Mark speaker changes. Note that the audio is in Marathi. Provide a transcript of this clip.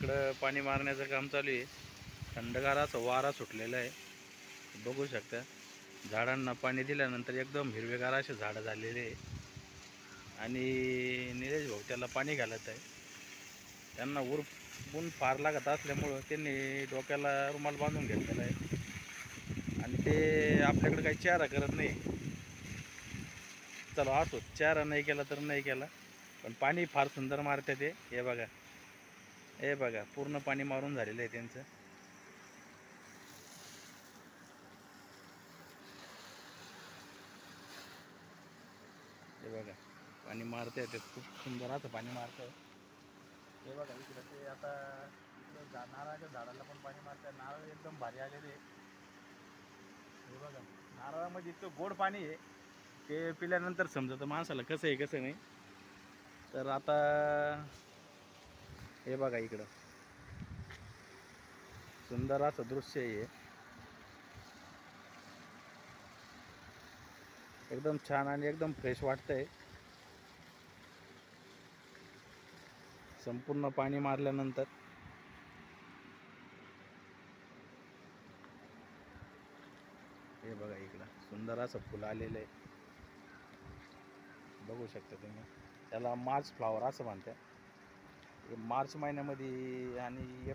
Speaker 1: इकडं पाणी मारण्याचं काम चालू आहे. थंडगार असा वारा सुटलेला आहे, बघू शकता. झाडांना पाणी दिल्यानंतर एकदम हिरवेगार असे झाडं झालेले आहे. आणि निलेश भाऊ त्याला पाणी घालत आहे. त्यांना ऊन फार लागत असल्यामुळं त्यांनी डोक्याला रुमाल बांधून घेतलेला आहे. आणि ते आपल्याकडे काही चारा करत नाही. चलो असो, चारा नाही केला तर नाही केला, पण पाणी फार सुंदर मारते ते. हे बघा, हे बघा, पूर्ण पाणी मारून झालेलं आहे त्यांचं. हे बघा, पाणी मारते ते, खूप सुंदर असं पाणी मारतंय. हे बघा इकडं ते आता इकडं नारळाच्या झाडाला पण पाणी मारतंय. नारळ एकदम भारी आलेले. हे बघा, नारळामध्ये इतकं गोड पाणी आहे, ते पिल्यानंतर समजतं माणसाला कसं आहे कसं नाही. तर आता हे बघा, इकडं सुंदर असं दृश्य आहे. एकदम छान आणि एकदम फ्रेश वाटतंय. संपूर्ण पाणी मारल्यानंतर हे बघा, इकडं सुंदर असं फुलं आलेलं आहे, बघू शकता तुम्ही. त्याला मार्च फ्लॉवर असं म्हणतात. मार्च महिन्यामध्ये आणि